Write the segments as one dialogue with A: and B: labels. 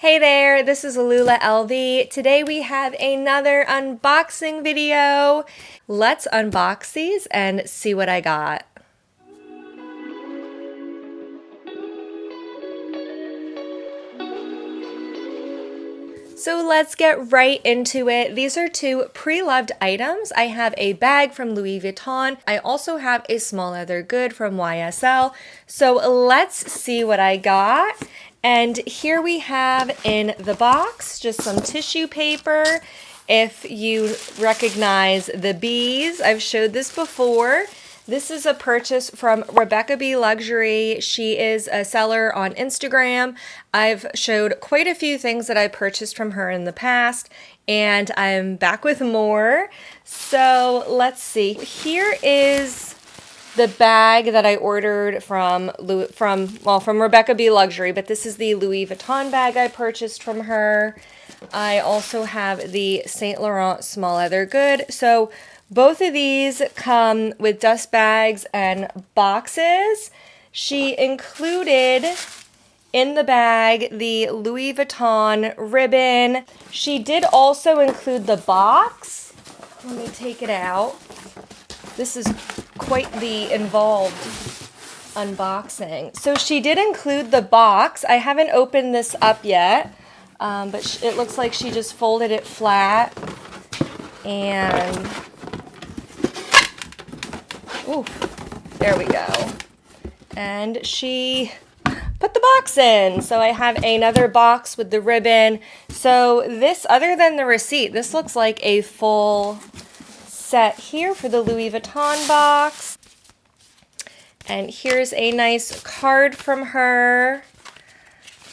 A: Hey there, this is Lula LV. Today we have another unboxing video. Let's unbox these and see what I got. So let's get right into it. These are two pre-loved items. I have a bag from Louis Vuitton. I also have a small leather good from YSL. So let's see what I got. And here we have in the box just some tissue paper. If you recognize the bees, I've showed this before. This is a purchase from Rebecca B Luxury. She is a seller on Instagram. I've showed quite a few things that I purchased from her in the past, and I'm back with more. So let's see. Here is the bag that I ordered from Rebecca B Luxury, but this is the Louis Vuitton bag I purchased from her. I also have the Saint Laurent small leather good. So both of these come with dust bags and boxes. She included in the bag the Louis Vuitton ribbon. She did also include the box. Let me take it out. This is quite the involved unboxing. So she did include the box. I haven't opened this up yet, but it looks like she just folded it flat and ooh, there we go. And she put the box in. So I have another box with the ribbon. So this, other than the receipt, this looks like a full set here for the Louis Vuitton box. And here's a nice card from her.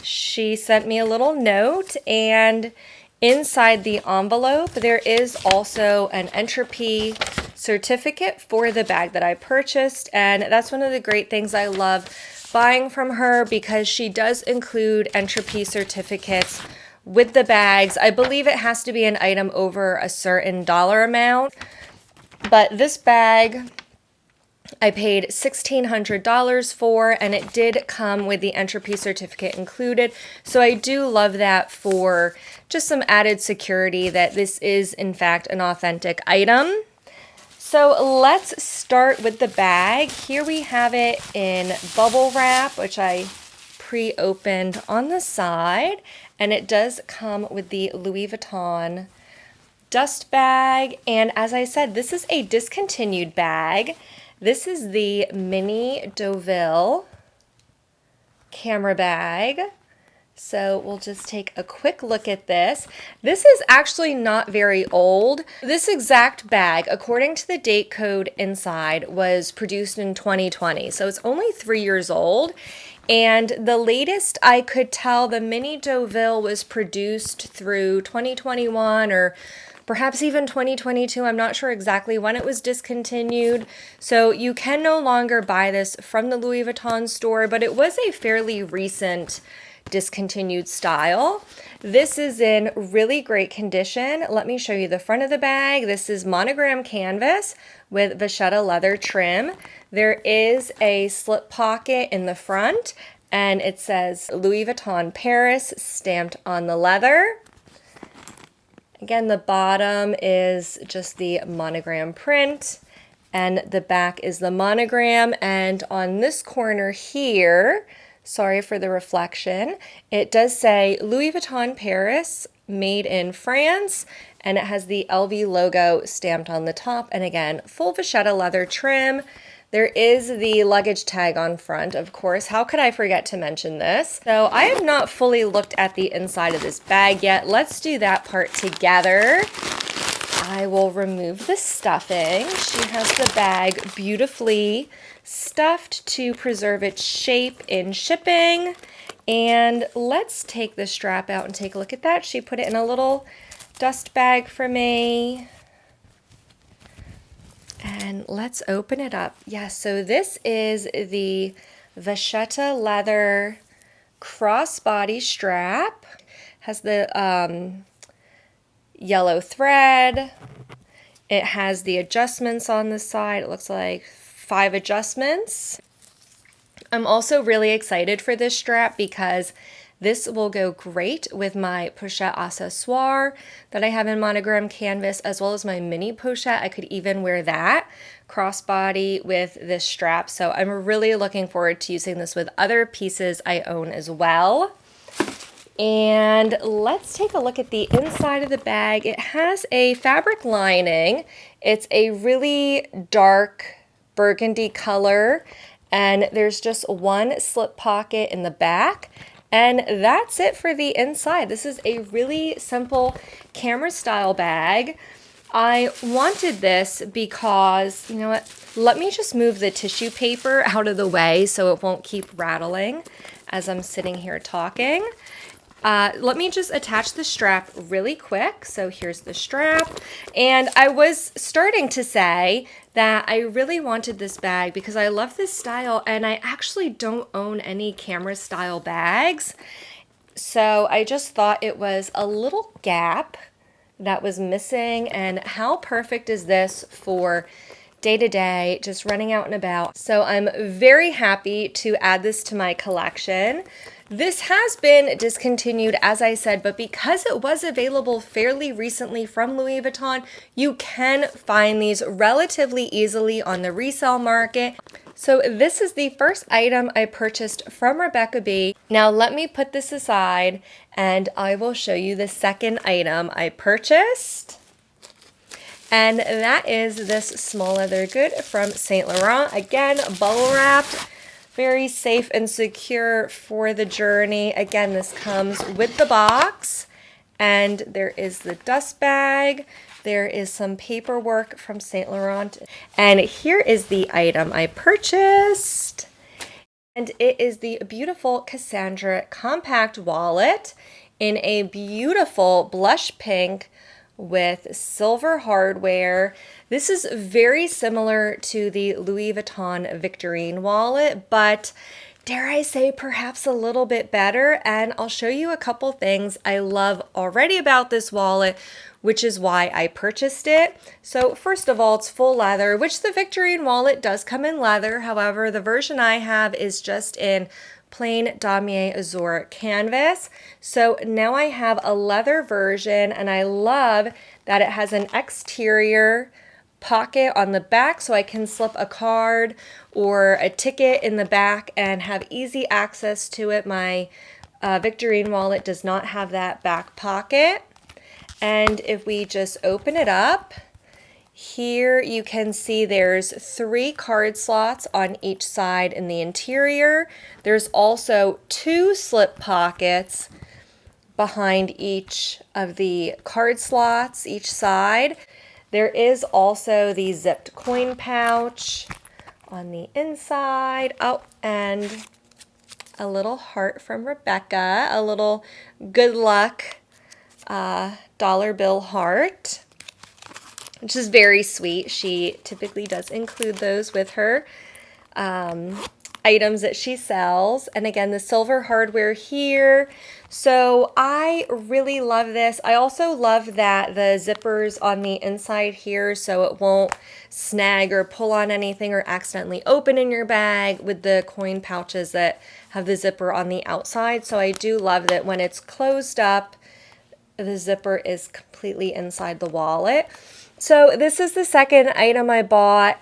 A: She sent me a little note, and inside the envelope there is also an entropy certificate for the bag that I purchased. And that's one of the great things I love buying from her, because she does include entropy certificates with the bags. I believe it has to be an item over a certain dollar amount. But this bag I paid $1,600 for, and it did come with the entropy certificate included. So I do love that for just some added security that this is in fact an authentic item. So let's start with the bag. Here we have it in bubble wrap, which I pre-opened on the side, and it does come with the Louis Vuitton dust bag. And as I said, this is a discontinued bag. This is the Mini Deauville camera bag. So we'll just take a quick look at this. This is actually not very old. This exact bag, according to the date code inside, was produced in 2020. So it's only 3 years old. And the latest I could tell, the Mini Deauville was produced through 2021 or perhaps even 2022. I'm not sure exactly when it was discontinued. So you can no longer buy this from the Louis Vuitton store, but it was a fairly recent discontinued style. This is in really great condition. Let me show you the front of the bag. This is monogram canvas with vachetta leather trim. There is a slip pocket in the front, and it says Louis Vuitton Paris stamped on the leather. Again, the bottom is just the monogram print, and the back is the monogram. And on this corner here, sorry for the reflection, it does say Louis Vuitton Paris, made in France, and it has the LV logo stamped on the top. And again, full vachetta leather trim. There is the luggage tag on front, of course. How could I forget to mention this? So I have not fully looked at the inside of this bag yet. Let's do that part together. I will remove the stuffing. She has the bag beautifully stuffed to preserve its shape in shipping. And let's take the strap out and take a look at that. She put it in a little dust bag for me. And let's open it up. Yes, so this is the vachetta leather crossbody strap. Has the yellow thread. It has the adjustments on the side. It looks like 5 adjustments. I'm also really excited for this strap because This will go great with my pochette accessoire that I have in monogram canvas, as well as my mini pochette. I could even wear that crossbody with this strap. So I'm really looking forward to using this with other pieces I own as well. And let's take a look at the inside of the bag. It has a fabric lining. It's a really dark burgundy color, and there's just one slip pocket in the back, and that's it for the inside. This is a really simple camera style bag. I wanted this because, you know what, let me just move the tissue paper out of the way so it won't keep rattling as I'm sitting here talking. Let me just attach the strap really quick. So here's the strap. And I was starting to say that I really wanted this bag because I love this style, and I actually don't own any camera style bags. So I just thought it was a little gap that was missing, and how perfect is this for day-to-day, just running out and about. So I'm very happy to add this to my collection. This has been discontinued, as I said, but because it was available fairly recently from Louis Vuitton, you can find these relatively easily on the resale market. So this is the first item I purchased from Rebecca B. Now let me put this aside and I will show you the second item I purchased. And that is this small leather good from Saint Laurent. Again, bubble wrapped. Very safe and secure for the journey. Again, this comes with the box, and there is the dust bag. There is some paperwork from Saint Laurent, and here is the item I purchased. And it is the beautiful Cassandra compact wallet in a beautiful blush pink with silver hardware. This is very similar to the Louis Vuitton Victorine wallet, but dare I say perhaps a little bit better. And I'll show you a couple things I love already about this wallet, which is why I purchased it. So first of all, it's full leather, which the Victorine wallet does come in leather. However, the version I have is just in plain damier azur canvas. So now I have a leather version, and I love that it has an exterior pocket on the back so I can slip a card or a ticket in the back and have easy access to it. My Victorine wallet does not have that back pocket. And if we just open it up, here you can see there's 3 card slots on each side in the interior. There's also 2 slip pockets behind each of the card slots each side. There is also the zipped coin pouch on the inside. Oh, and a little heart from Rebecca, a little good luck dollar bill heart, which is very sweet. She typically does include those with her items that she sells. And again, the silver hardware here. So I really love this. I also love that the zippers on the inside here, so it won't snag or pull on anything or accidentally open in your bag with the coin pouches that have the zipper on the outside. So I do love that when it's closed up, the zipper is completely inside the wallet. So this is the second item I bought.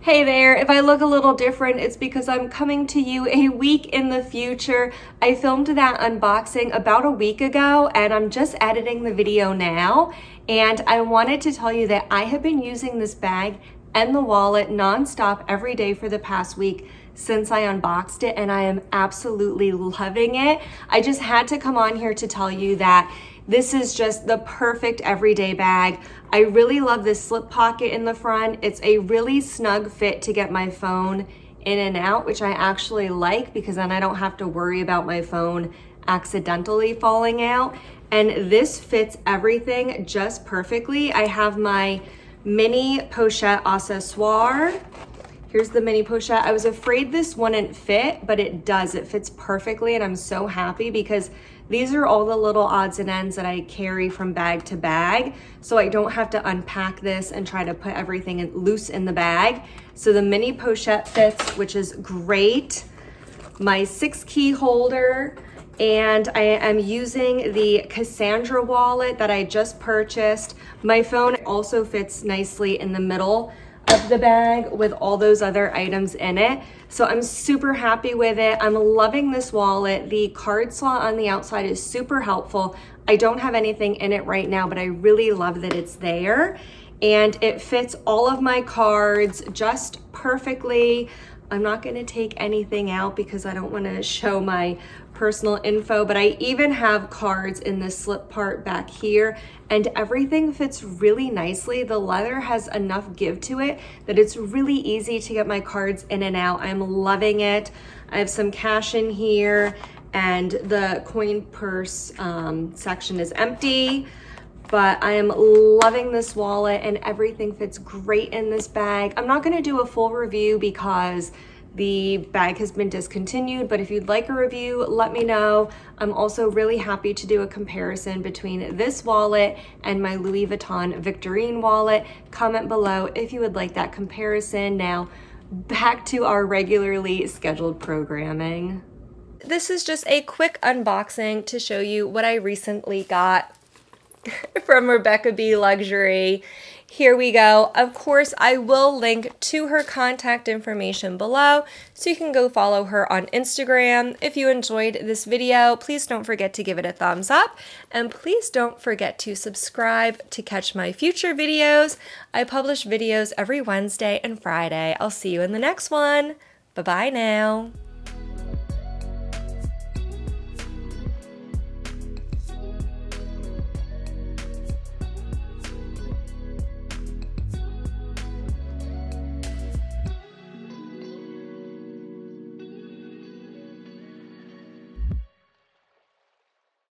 A: Hey there, if I look a little different, it's because I'm coming to you a week in the future. I filmed that unboxing about a week ago, and I'm just editing the video now. And I wanted to tell you that I have been using this bag and the wallet nonstop every day for the past week since I unboxed it, and I am absolutely loving it. I just had to come on here to tell you that this is just the perfect everyday bag. I really love this slip pocket in the front. It's a really snug fit to get my phone in and out, which I actually like because then I don't have to worry about my phone accidentally falling out. And this fits everything just perfectly. I have my mini pochette accessoire. Here's the mini pochette. I was afraid this wouldn't fit, but it does. It fits perfectly, and I'm so happy because these are all the little odds and ends that I carry from bag to bag, so I don't have to unpack this and try to put everything loose in the bag. So the mini pochette fits, which is great. My 6 key holder And I am using the Cassandra wallet that I just purchased. My phone also fits nicely in the middle of the bag with all those other items in it. So I'm super happy with it. I'm loving this wallet. The card slot on the outside is super helpful. I don't have anything in it right now, but I really love that it's there. And it fits all of my cards just perfectly. I'm not gonna take anything out because I don't wanna show my personal info, but I even have cards in the slip part back here, and everything fits really nicely. The leather has enough give to it that it's really easy to get my cards in and out. I'm loving it. I have some cash in here, and the coin purse section is empty. But I am loving this wallet and everything fits great in this bag. I'm not gonna do a full review because the bag has been discontinued, but if you'd like a review, let me know. I'm also really happy to do a comparison between this wallet and my Louis Vuitton Victorine wallet. Comment below if you would like that comparison. Now, back to our regularly scheduled programming. This is just a quick unboxing to show you what I recently got from Rebecca B Luxury. Here we go. Of course, I will link to her contact information below so you can go follow her on Instagram. If you enjoyed this video, please don't forget to give it a thumbs up, and please don't forget to subscribe to catch my future videos. I publish videos every Wednesday and Friday. I'll see you in the next one. Bye-bye now.